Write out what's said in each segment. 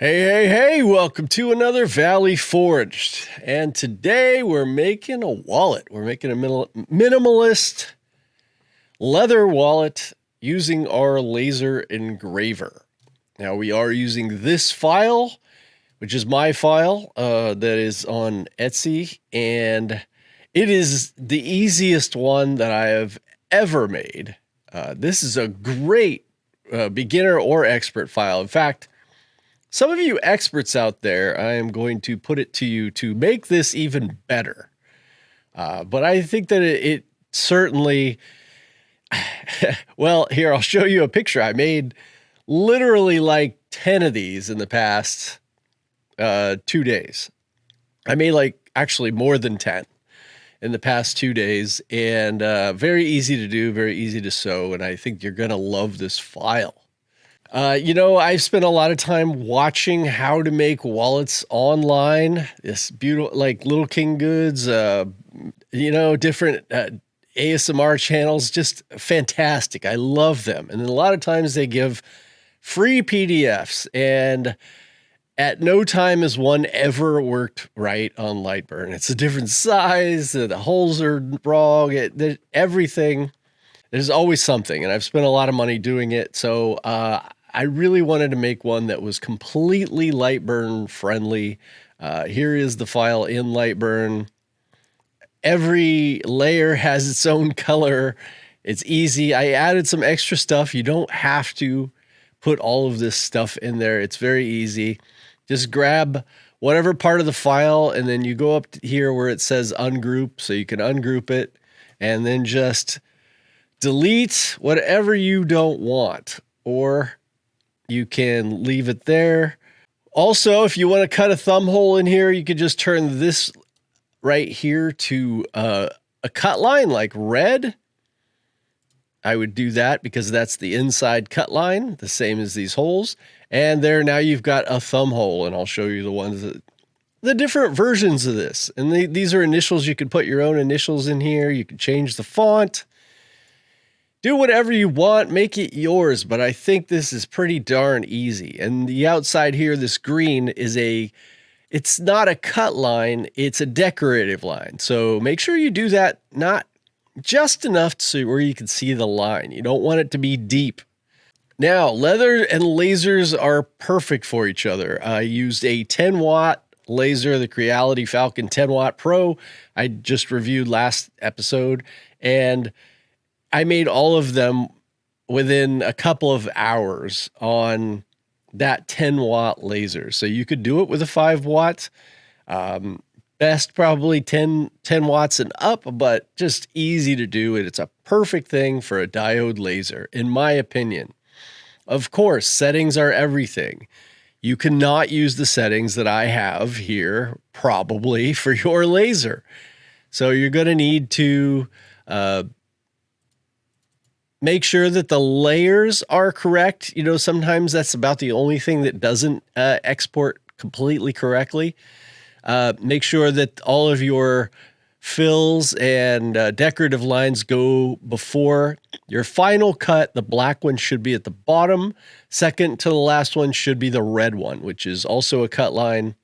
Hey, welcome to another Valley Forged. And today we're making a wallet. We're making a minimalist leather wallet using our laser engraver. Now we are using this file, which is my file that is on Etsy. And it is the easiest one that I have ever made. This is a great beginner or expert file. In fact, some of you experts out there, I am going to put it to you to make this even better. But I think that it certainly, well, here, I'll show you a picture. I made literally like 10 of these in the past 2 days. I made actually more than 10 in the past 2 days, and very easy to do, very easy to sew, and I think you're going to love this file. I've spent a lot of time watching how to make wallets online. This beautiful, like Little King Goods, different ASMR channels, just fantastic. I love them. And then a lot of times they give free PDFs, and at no time has one ever worked right on Lightburn. It's a different size, the holes are wrong, everything. There's always something, and I've spent a lot of money doing it. So I really wanted to make one that was completely Lightburn friendly. Here is the file in Lightburn. Every layer has its own color. It's easy. I added some extra stuff. You don't have to put all of this stuff in there. It's very easy. Just grab whatever part of the file, and then you go up here where it says ungroup, so you can ungroup it, and then just delete whatever you don't want, or you can leave it there. Also, if you want to cut a thumb hole in here, you could just turn this right here to a cut line like red. I would do that because that's the inside cut line, the same as these holes. And there, now you've got a thumb hole, and I'll show you the different versions of this. And these are initials. You can put your own initials in here. You can change the font. Do whatever you want, make it yours, but I think this is pretty darn easy. And the outside here, this green is it's not a cut line, it's a decorative line. So make sure you do that not just enough so where you can see the line. You don't want it to be deep. Now, leather and lasers are perfect for each other. I used a 10-watt laser, the Creality Falcon 10-watt Pro. I just reviewed last episode, and I made all of them within a couple of hours on that 10-watt laser. So you could do it with a 5-watt, best probably 10 watts and up, but just easy to do. And it's a perfect thing for a diode laser, in my opinion. Of course, settings are everything. You cannot use the settings that I have here, probably, for your laser. So you're going to need to make sure that the layers are correct. You know, sometimes that's about the only thing that doesn't export completely correctly. Make sure that all of your fills and decorative lines go before your final cut. The black one should be at the bottom. Second to the last one should be the red one, which is also a cut line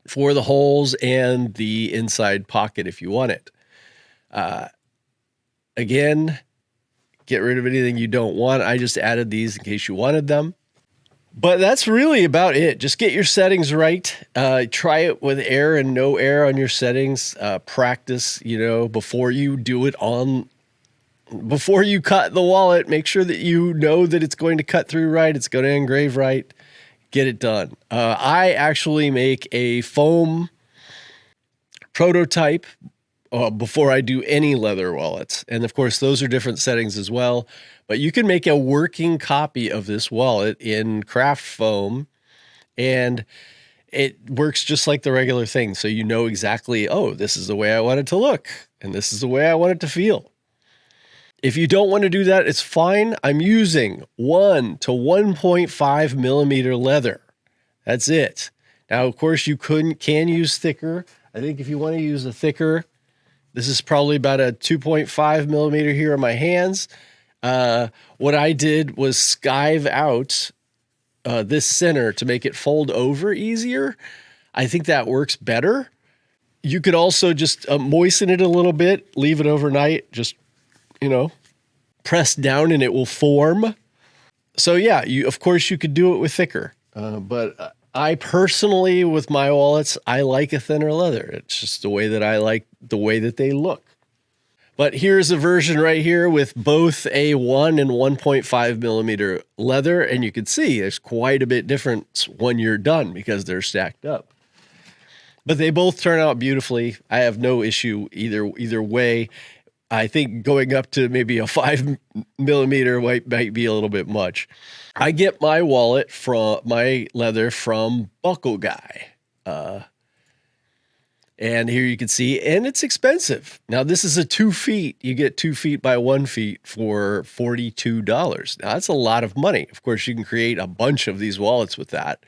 for the holes and the inside pocket if you want it. Again, get rid of anything you don't want. I just added these in case you wanted them. But that's really about it. Just get your settings right. Try it with air and no air on your settings. Practice, before you do it before you cut the wallet, make sure that you know that it's going to cut through right. It's going to engrave right. Get it done. I actually make a foam prototype before I do any leather wallets. And of course, those are different settings as well. But you can make a working copy of this wallet in craft foam, and it works just like the regular thing. So you know exactly, oh, this is the way I want it to look, and this is the way I want it to feel. If you don't want to do that, it's fine. I'm using 1 to 1.5 millimeter leather. That's it. Now, of course, you can use thicker. I think if you want to use a thicker, this is probably about a 2.5 millimeter here on my hands. What I did was skive out this center to make it fold over easier. I think that works better. You could also just moisten it a little bit, leave it overnight, just, press down and it will form. So yeah, of course you could do it with thicker, but I personally, with my wallets, I like a thinner leather. It's just the way that I like the way that they look. But here's a version right here with both a 1 and 1.5 millimeter leather, and you can see there's quite a bit difference when you're done because they're stacked up. But they both turn out beautifully. I have no issue either way. I think going up to maybe a 5 millimeter might be a little bit much. I get my leather from Buckle Guy. And here you can see, and it's expensive. Now this is a 2 feet. You get 2 feet by 1 feet for $42. Now that's a lot of money. Of course, you can create a bunch of these wallets with that,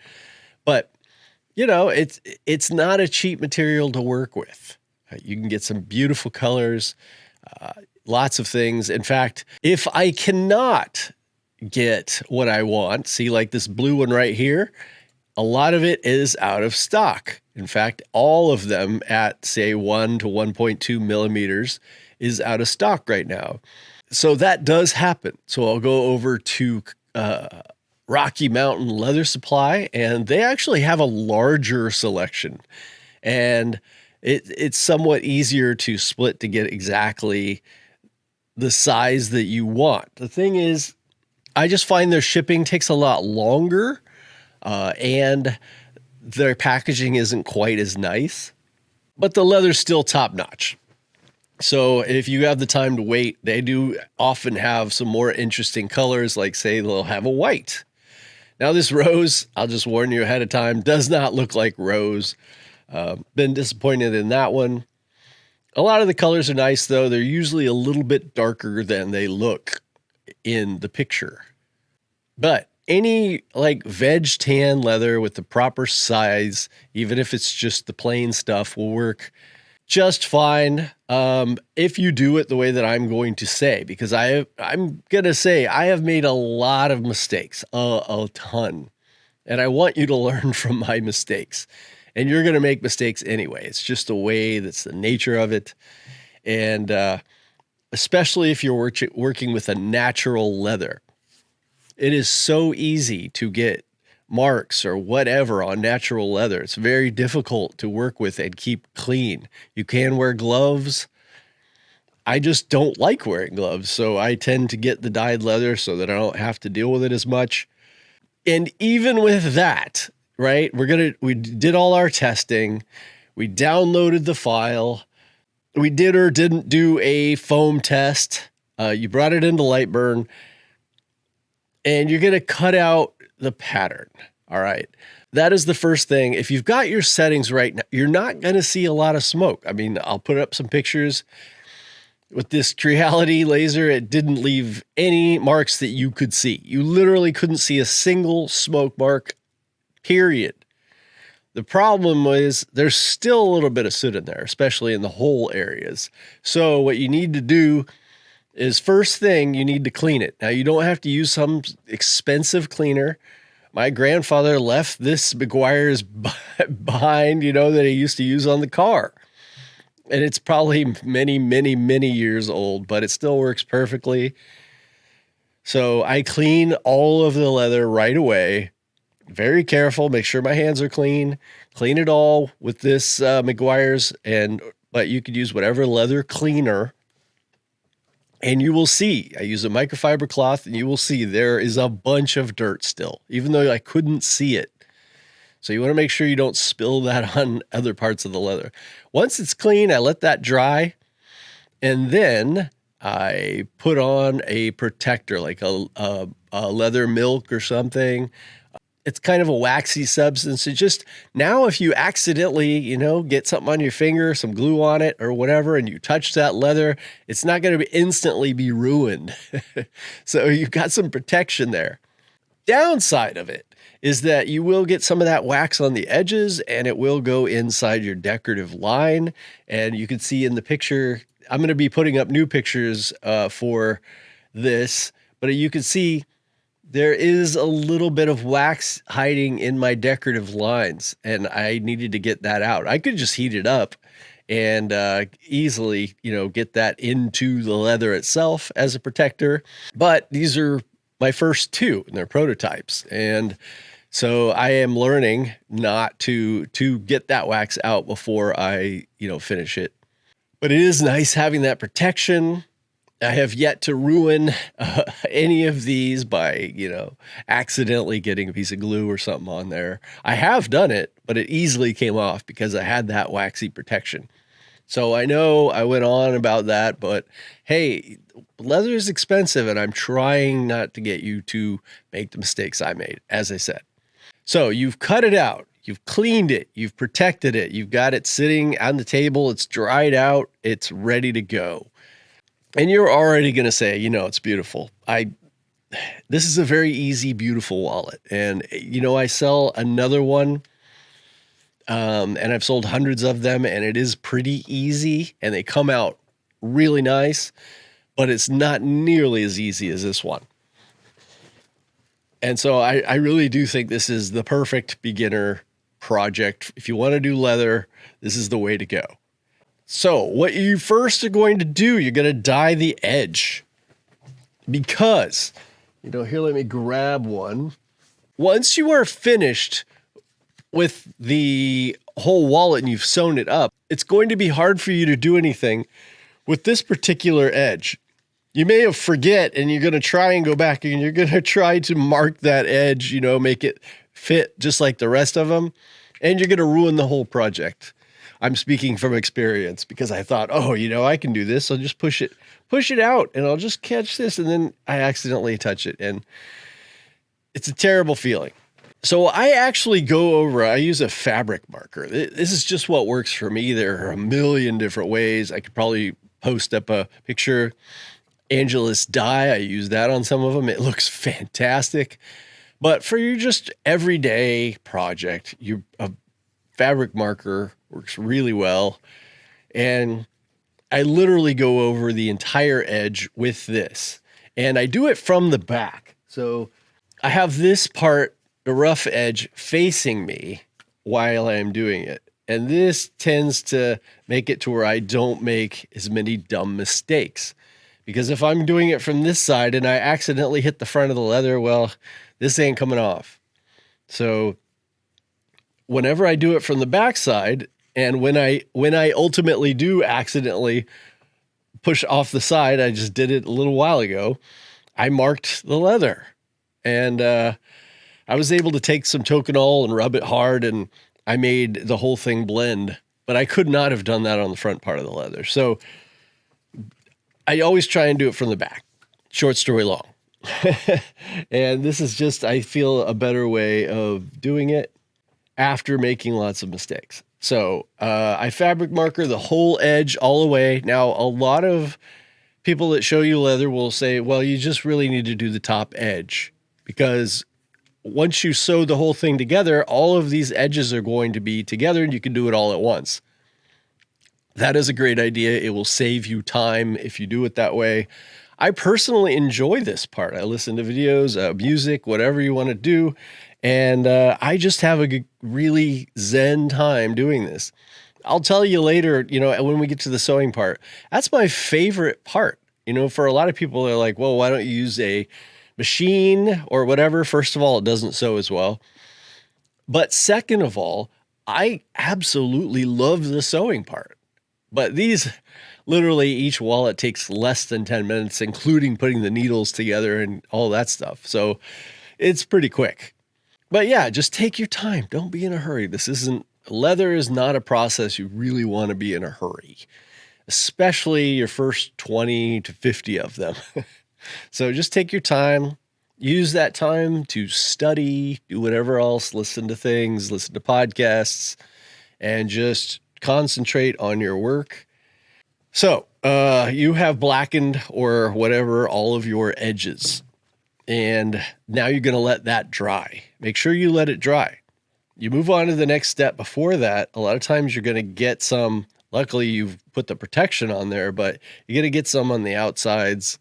but it's not a cheap material to work with. You can get some beautiful colors, lots of things. In fact, if I cannot get what I want, see like this blue one right here, a lot of it is out of stock. In fact, all of them at say 1 to 1.2 millimeters is out of stock right now. So that does happen. So I'll go over to Rocky Mountain Leather Supply, and they actually have a larger selection, and it's somewhat easier to split to get exactly the size that you want. The thing is, I just find their shipping takes a lot longer, and their packaging isn't quite as nice, but the leather's still top notch. So if you have the time to wait, they do often have some more interesting colors, like say they'll have a white. Now this rose, I'll just warn you ahead of time, does not look like rose. Been disappointed in that one. A lot of the colors are nice though. They're usually a little bit darker than they look in the picture. But any like veg tan leather with the proper size, even if it's just the plain stuff, will work just fine if you do it the way that I'm going to say, because I'm going to say I have made a lot of mistakes, a ton, and I want you to learn from my mistakes. And you're going to make mistakes anyway. It's just the way, that's the nature of it. And especially if you're working with a natural leather. It is so easy to get marks or whatever on natural leather. It's very difficult to work with and keep clean. You can wear gloves. I just don't like wearing gloves, so I tend to get the dyed leather so that I don't have to deal with it as much. And even with that, right, we did all our testing. We downloaded the file. We did or didn't do a foam test. You brought it into Lightburn. And you're going to cut out the pattern. All right. That is the first thing. If you've got your settings right now, you're not going to see a lot of smoke. I mean, I'll put up some pictures with this Creality laser. It didn't leave any marks that you could see. You literally couldn't see a single smoke mark, period. The problem is there's still a little bit of soot in there, especially in the hole areas. So what you need to do is, first thing, you need to clean it. Now, you don't have to use some expensive cleaner. My grandfather left this Meguiar's behind, that he used to use on the car. And it's probably many, many, many years old, but it still works perfectly. So I clean all of the leather right away. Very careful, make sure my hands are clean. Clean it all with this Meguiar's, but you could use whatever leather cleaner. And you will see, I use a microfiber cloth, and you will see there is a bunch of dirt still, even though I couldn't see it. So you want to make sure you don't spill that on other parts of the leather. Once it's clean, I let that dry. And then I put on a protector, like a leather milk or something. It's kind of a waxy substance. It just, now if you accidentally, get something on your finger, some glue on it or whatever, and you touch that leather, it's not going to instantly be ruined. So you've got some protection there. Downside of it is that you will get some of that wax on the edges, and it will go inside your decorative line. And you can see in the picture, I'm going to be putting up new pictures for this, but you can see there is a little bit of wax hiding in my decorative lines, and I needed to get that out. I could just heat it up and easily, get that into the leather itself as a protector. But these are my first two, and they're prototypes. And so I am learning not to get that wax out before I, finish it. But it is nice having that protection. I have yet to ruin any of these by, accidentally getting a piece of glue or something on there. I have done it, but it easily came off because I had that waxy protection. So I know I went on about that, but hey, leather is expensive, and I'm trying not to get you to make the mistakes I made, as I said. So you've cut it out, you've cleaned it, you've protected it, you've got it sitting on the table, it's dried out, it's ready to go. And you're already going to say, it's beautiful. This is a very easy, beautiful wallet. And, I sell another one, and I've sold hundreds of them, and it is pretty easy, and they come out really nice, but it's not nearly as easy as this one. And so I really do think this is the perfect beginner project. If you want to do leather, this is the way to go. So what you first are going to do, you're going to dye the edge, because, here, let me grab one. Once you are finished with the whole wallet and you've sewn it up, it's going to be hard for you to do anything with this particular edge. You may have forget, and you're going to try and go back, and you're going to try to mark that edge, make it fit just like the rest of them, and you're going to ruin the whole project. I'm speaking from experience, because I thought, I can do this. I'll just push it out, and I'll just catch this. And then I accidentally touch it, and it's a terrible feeling. So I actually I use a fabric marker. This is just what works for me. There are a million different ways. I could probably post up a picture. Angelus dye, I use that on some of them. It looks fantastic. But for your just everyday project, a fabric marker works really well. And I literally go over the entire edge with this. And I do it from the back. So I have this part, the rough edge, facing me while I'm doing it. And this tends to make it to where I don't make as many dumb mistakes. Because if I'm doing it from this side and I accidentally hit the front of the leather, well, this ain't coming off. So whenever I do it from the back side, and when I ultimately do accidentally push off the side, I just did it a little while ago, I marked the leather. And I was able to take some Tokonol and rub it hard, and I made the whole thing blend. But I could not have done that on the front part of the leather. So I always try and do it from the back. Short story long. And this is just, I feel, a better way of doing it after making lots of mistakes. So I fabric marker the whole edge all the way. Now, a lot of people that show you leather will say, well, you just really need to do the top edge, because once you sew the whole thing together, all of these edges are going to be together, and you can do it all at once. That is a great idea. It will save you time if you do it that way. I personally enjoy this part. I listen to videos, music, whatever you want to do. And I just have a really zen time doing this. I'll tell you later, when we get to the sewing part, that's my favorite part. For a lot of people, they're like, well, why don't you use a machine or whatever? First of all, it doesn't sew as well. But second of all, I absolutely love the sewing part. But these, literally each wallet takes less than 10 minutes, including putting the needles together and all that stuff. So it's pretty quick. But yeah, just take your time. Don't be in a hurry. Leather is not a process you really want to be in a hurry, especially your first 20 to 50 of them. So just take your time. Use that time to study, do whatever else, listen to things, listen to podcasts, and just concentrate on your work. So you have blackened or whatever all of your edges, and now you're going to let that dry. Make sure you let it dry. You move on to the next step. Before that, a lot of times you're going to get some, luckily you've put the protection on there, but you're going to get some on the outsides.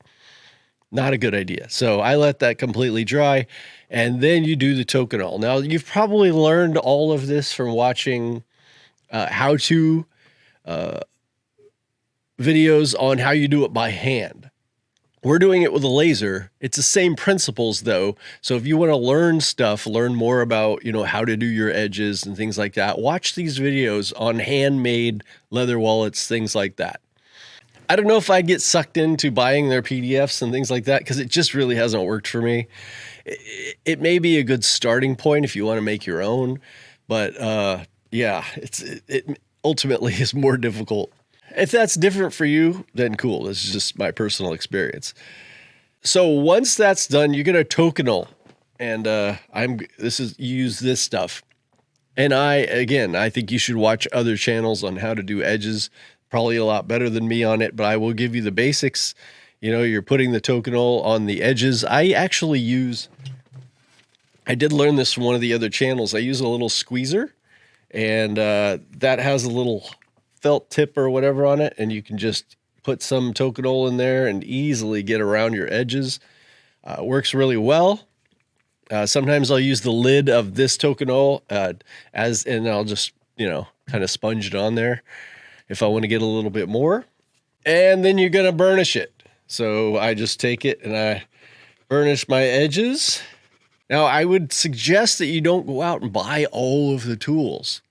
Not a good idea. So I let that completely dry, and then you do the tokenol. Now, you've probably learned all of this from watching how-to videos on how you do it by hand. We're doing it with a laser. It's the same principles though. So if you want to learn stuff, learn more about, how to do your edges and things like that, watch these videos on handmade leather wallets, things like that. I don't know if I get sucked into buying their PDFs and things like that, because it just really hasn't worked for me. It may be a good starting point if you want to make your own, but yeah, it ultimately is more difficult. If that's different for you, then cool. This is just my personal experience. So once that's done, you're gonna tokenol, and use this stuff. And I think you should watch other channels on how to do edges. Probably a lot better than me on it, but I will give you the basics. You're putting the tokenol on the edges. I did learn this from one of the other channels. I use a little squeezer, and that has a little felt tip or whatever on it, and you can just put some tokenol in there and easily get around your edges. Works really well. Sometimes I'll use the lid of this tokenol and I'll just, kind of sponge it on there if I want to get a little bit more. And then you're going to burnish it. So I just take it and I burnish my edges. Now, I would suggest that you don't go out and buy all of the tools.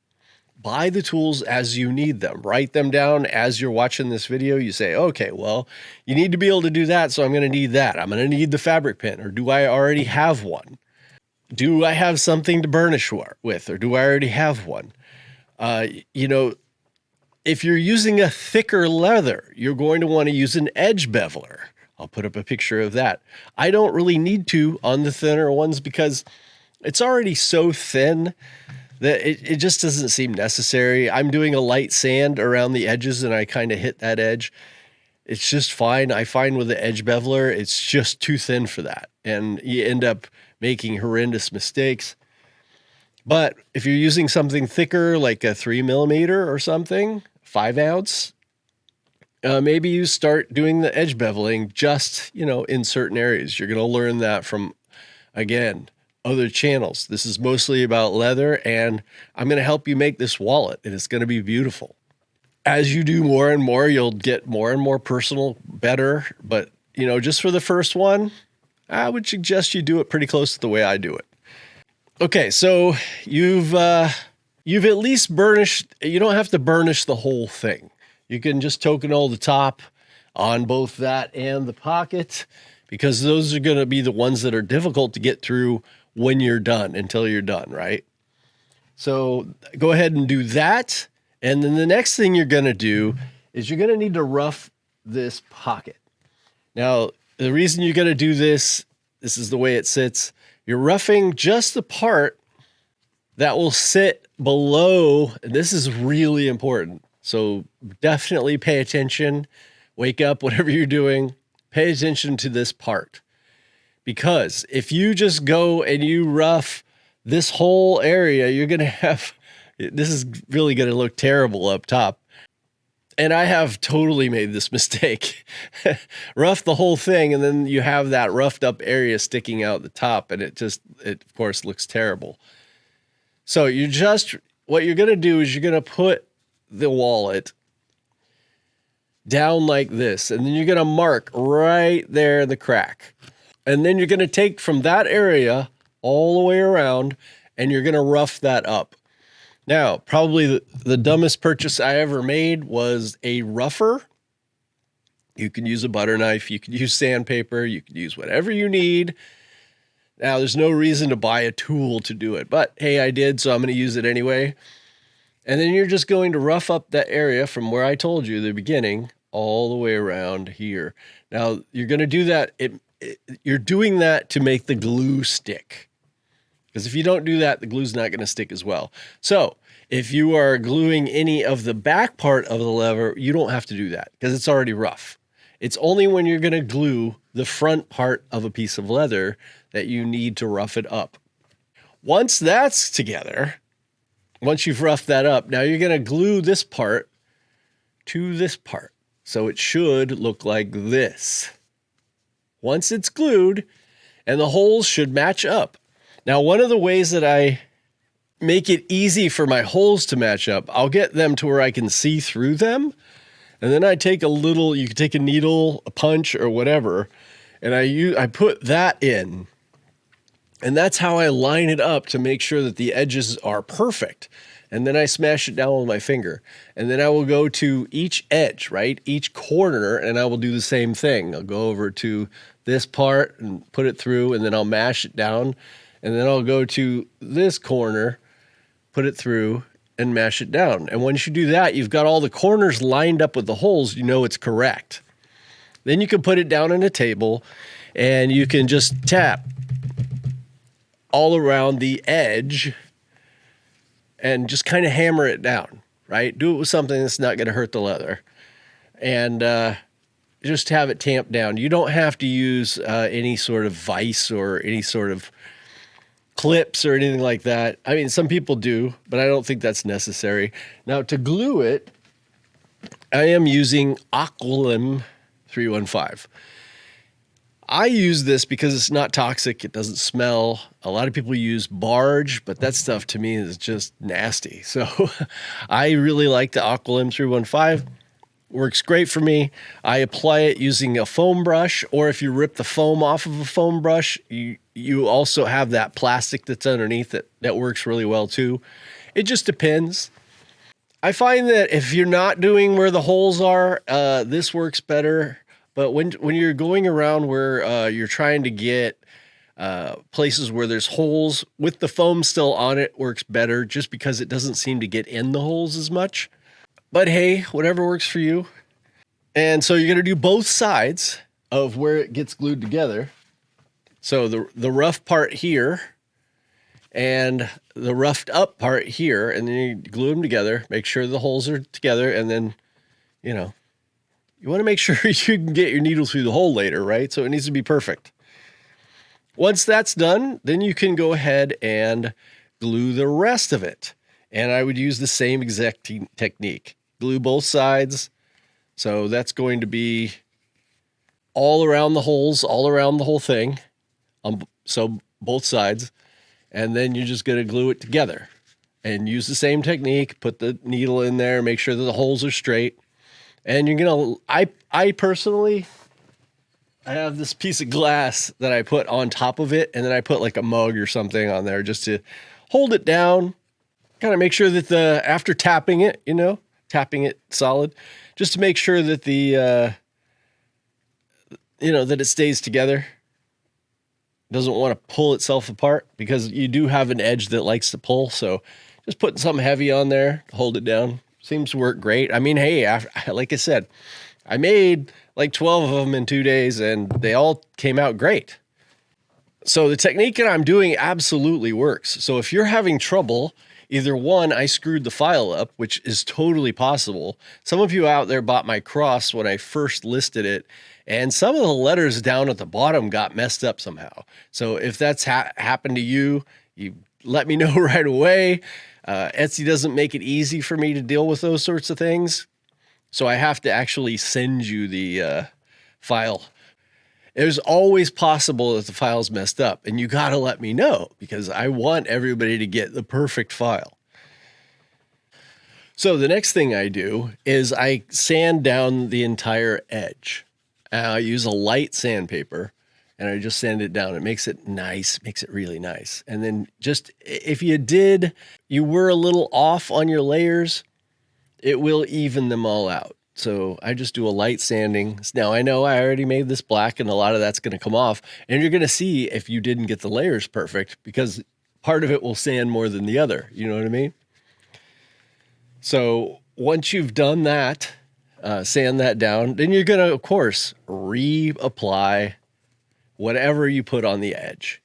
Buy the tools as you need them. Write them down as you're watching this video. You say, okay, well, you need to be able to do that, so I'm going to need that. I'm going to need the fabric pen, or do I already have one? Do I have something to burnish with, or do I already have one? If you're using a thicker leather, you're going to want to use an edge beveler. I'll put up a picture of that. I don't really need to on the thinner ones because it's already so thin that it just doesn't seem necessary. I'm doing a light sand around the edges and I kind of hit that edge. It's just fine. I find with the edge beveler, it's just too thin for that. And you end up making horrendous mistakes. But if you're using something thicker, like a 3mm or something, 5 ounce, maybe you start doing the edge beveling just, in certain areas. You're going to learn that from, again, other channels. This is mostly about leather, and I'm going to help you make this wallet, and it's going to be beautiful. As you do more and more, you'll get more and more personal, better. But, just for the first one, I would suggest you do it pretty close to the way I do it. Okay, so you've at least burnished. You don't have to burnish the whole thing. You can just tokenol the top on both that and the pocket, because those are going to be the ones that are difficult to get through when you're done, until you're done, right? So go ahead and do that. And then the next thing you're going to do is you're going to need to rough this pocket. Now, the reason you're going to do this is the way it sits. You're roughing just the part that will sit below. And this is really important. So definitely pay attention. Wake up, whatever you're doing. Pay attention to this part. Because if you just go and you rough this whole area, you're going to have, this is really going to look terrible up top. And I have totally made this mistake. Rough the whole thing, and then you have that roughed up area sticking out the top, and it of course looks terrible. So what you're going to do is you're going to put the wallet down like this, and then you're going to mark right there the crack. And then you're going to take from that area all the way around, and you're going to rough that up. Now, probably the dumbest purchase I ever made was a rougher. You can use a butter knife. You can use sandpaper. You can use whatever you need. Now, there's no reason to buy a tool to do it. But, hey, I did, so I'm going to use it anyway. And then you're just going to rough up that area from where I told you at the beginning all the way around here. Now, you're going to do that. You're doing that to make the glue stick. Because if you don't do that, the glue's not going to stick as well. So if you are gluing any of the back part of the lever, you don't have to do that because it's already rough. It's only when you're going to glue the front part of a piece of leather that you need to rough it up. Once that's together, once you've roughed that up, now you're going to glue this part to this part. So it should look like this. once it's glued, and the holes should match up. Now, one of the ways that I make it easy for my holes to match up, I'll get them to where I can see through them. And then I take you can take a needle, a punch, or whatever, and I put that in. And that's how I line it up to make sure that the edges are perfect. And then I smash it down with my finger. And then I will go to each edge, right? Each corner, and I will do the same thing. I'll go over to this part and put it through, and then I'll mash it down. And then I'll go to this corner, put it through, and mash it down. And once you do that, you've got all the corners lined up with the holes, you know it's correct. Then you can put it down on a table, and you can just tap all around the edge and just kind of hammer it down, right? Do it with something that's not going to hurt the leather, and just have it tamped down. You don't have to use any sort of vise or any sort of clips or anything like that. I mean, some people do, but I don't think that's necessary. Now, to glue it, I am using Aqualim 315. I use this because it's not toxic. It doesn't smell. A lot of people use Barge, but that stuff to me is just nasty. So I really like the Aqualim 315. Works great for me. I apply it using a foam brush, or if you rip the foam off of a foam brush, you also have that plastic that's underneath it. That works really well too. It just depends. I find that if you're not doing where the holes are, this works better. But when you're going around where you're trying to get places where there's holes with the foam still on it, works better just because it doesn't seem to get in the holes as much. But hey, whatever works for you. And so you're going to do both sides of where it gets glued together. So the rough part here and the roughed up part here, and then you glue them together, make sure the holes are together, and then, you know, you want to make sure you can get your needle through the hole later, right? So it needs to be perfect. Once that's done, then you can go ahead and glue the rest of it. And I would use the same exact technique. Glue both sides. So that's going to be all around the holes, all around the whole thing. So both sides. And then you're just going to glue it together. And use the same technique. Put the needle in there. Make sure that the holes are straight. And you're going to... I personally... I have this piece of glass that I put on top of it. And then I put like a mug or something on there just to hold it down. Kind of make sure that after tapping it, tapping it solid, just to make sure that that it stays together. Doesn't want to pull itself apart, because you do have an edge that likes to pull. So just putting something heavy on there to hold it down seems to work great. I mean, hey, like I said, I made like 12 of them in 2 days and they all came out great. So the technique that I'm doing absolutely works. So if you're having trouble, either one, I screwed the file up, which is totally possible. Some of you out there bought my cross when I first listed it, and some of the letters down at the bottom got messed up somehow. So if that's happened to you, you let me know right away. Etsy doesn't make it easy for me to deal with those sorts of things. So I have to actually send you the file. It was always possible that the file's messed up, and you got to let me know, because I want everybody to get the perfect file. So the next thing I do is I sand down the entire edge. I use a light sandpaper, and I just sand it down. It makes it nice, makes it really nice. And then just, if you were a little off on your layers, it will even them all out. So I just do a light sanding. Now I know I already made this black, and a lot of that's going to come off, and you're going to see if you didn't get the layers perfect, because part of it will sand more than the other. You know what I mean? So once you've done that, sand that down, then you're going to, of course, reapply whatever you put on the edge.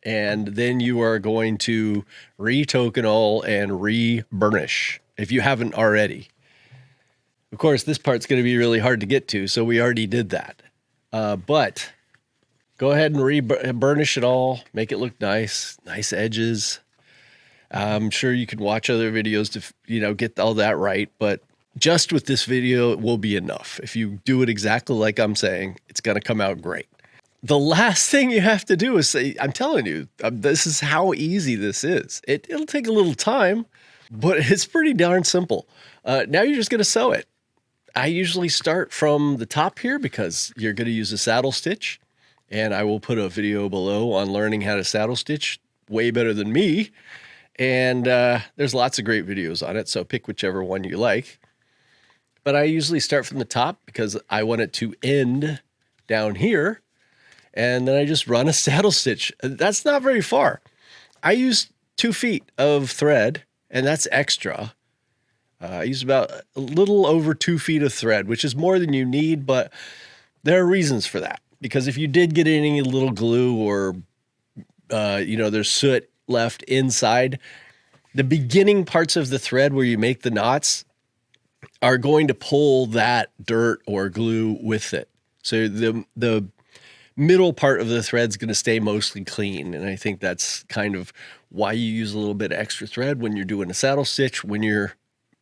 And then you are going to re-tokenol and re-burnish if you haven't already. Of course, this part's going to be really hard to get to, so we already did that. But go ahead and re-burnish it all, make it look nice, nice edges. I'm sure you can watch other videos to, get all that right, but Just with this video, it will be enough. If you do it exactly like I'm saying, it's going to come out great. The last thing you have to do is say, I'm telling you, this is how easy this is. It'll take a little time, but it's pretty darn simple. Now you're just going to sew it. I usually start from the top here because you're going to use a saddle stitch, and I will put a video below on learning how to saddle stitch way better than me. And there's lots of great videos on it, so pick whichever one you like. But I usually start from the top because I want it to end down here. And then I just run a saddle stitch. That's not very far. I use 2 feet of thread, and that's extra. I use about a little over 2 feet of thread, which is more than you need, but there are reasons for that. Because if you did get any little glue or, there's soot left inside, the beginning parts of the thread where you make the knots are going to pull that dirt or glue with it. So the middle part of the thread's going to stay mostly clean. And I think that's kind of why you use a little bit of extra thread when you're doing a saddle stitch, when you're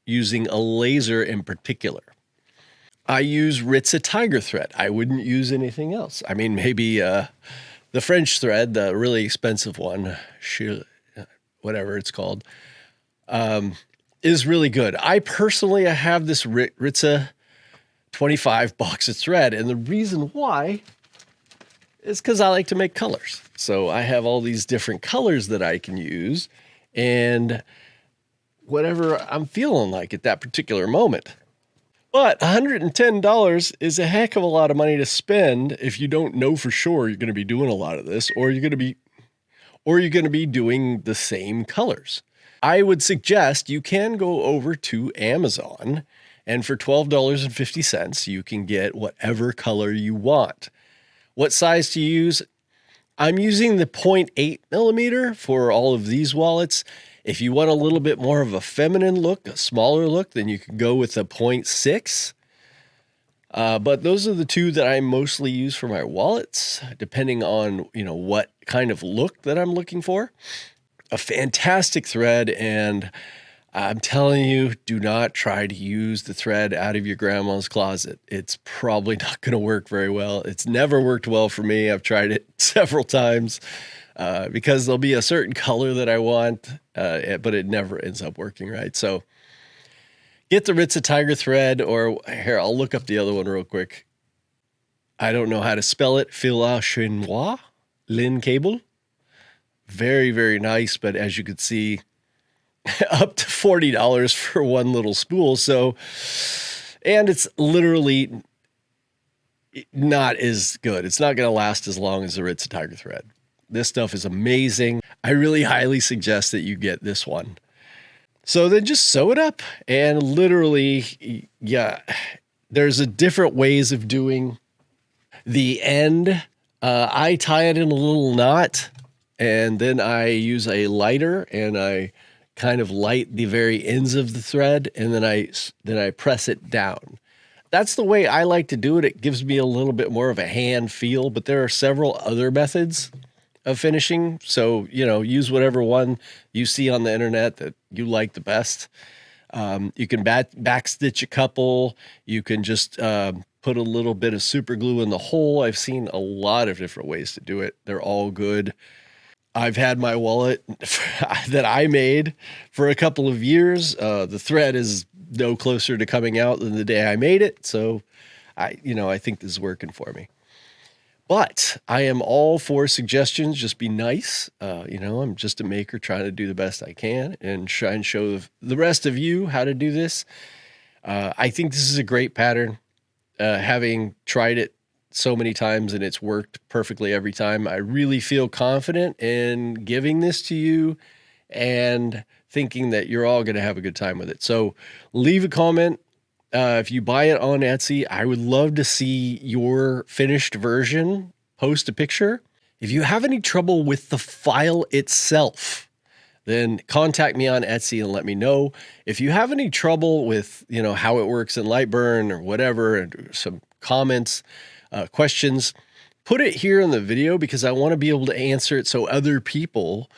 using a laser in particular. I use Ritza tiger thread. I wouldn't use anything else. I mean, maybe the French thread, the really expensive one, whatever it's called, is really good. I have this Ritza 25 box of thread. And the reason why is because I like to make colors. So I have all these different colors that I can use and whatever I'm feeling like at that particular moment. But $110 is a heck of a lot of money to spend if you don't know for sure you're going to be doing a lot of this, or you're going to be doing the same colors. I would suggest you can go over to Amazon, and for $12.50, you can get whatever color you want. What size to use? I'm using the 0.8 millimeter for all of these wallets. If you want a little bit more of a feminine look, a smaller look, then you can go with a 0.6. But those are the two that I mostly use for my wallets, depending on, what kind of look that I'm looking for. A fantastic thread, and I'm telling you, do not try to use the thread out of your grandma's closet. It's probably not going to work very well. It's never worked well for me. I've tried it several times because there'll be a certain color that I want, but it never ends up working right. So get the Ritza tiger thread, or here, I'll look up the other one real quick. I don't know how to spell it. Fil chinois, Lin cable. Very, very nice, but as you can see, up to $40 for one little spool. So, and it's literally not as good. It's not going to last as long as the Ritza tiger thread. This stuff is amazing. I really highly suggest that you get this one. So then just sew it up, and literally, yeah, there's a different ways of doing the end. I tie it in a little knot, and then I use a lighter and I kind of light the very ends of the thread, and then I press it down. That's the way I like to do it. It gives me a little bit more of a hand feel, but there are several other methods of finishing. So, use whatever one you see on the internet that you like the best. You can backstitch a couple. You can just put a little bit of super glue in the hole. I've seen a lot of different ways to do it. They're all good. I've had my wallet that I made for a couple of years. The thread is no closer to coming out than the day I made it. So I think this is working for me. But I am all for suggestions. Just be nice. I'm just a maker trying to do the best I can and try and show the rest of you how to do this. I think this is a great pattern. Having tried it so many times and it's worked perfectly every time, I really feel confident in giving this to you and thinking that you're all going to have a good time with it. So leave a comment. If you buy it on Etsy, I would love to see your finished version. Post a picture. If you have any trouble with the file itself, then contact me on Etsy and let me know. If you have any trouble with, how it works in Lightburn or whatever, and some comments, questions, put it here in the video because I want to be able to answer it so other people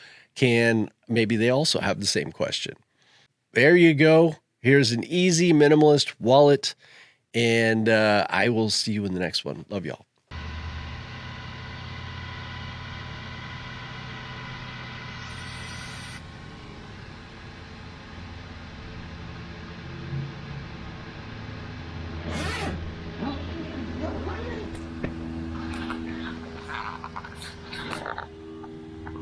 maybe they also have the same question. There you go. Here's an easy minimalist wallet, and I will see you in the next one. Love y'all.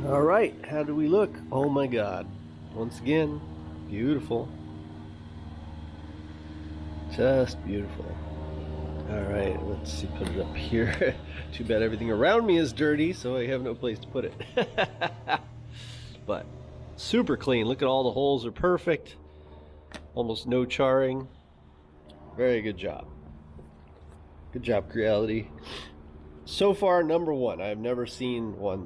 All right, how do we look? Oh my God. Once again, beautiful. Just beautiful. All right, let's see, put it up here. Too bad everything around me is dirty, so I have no place to put it. But super clean. Look at all the holes are perfect. Almost no charring. Very good job. Good job, Creality. So far, number one. I've never seen one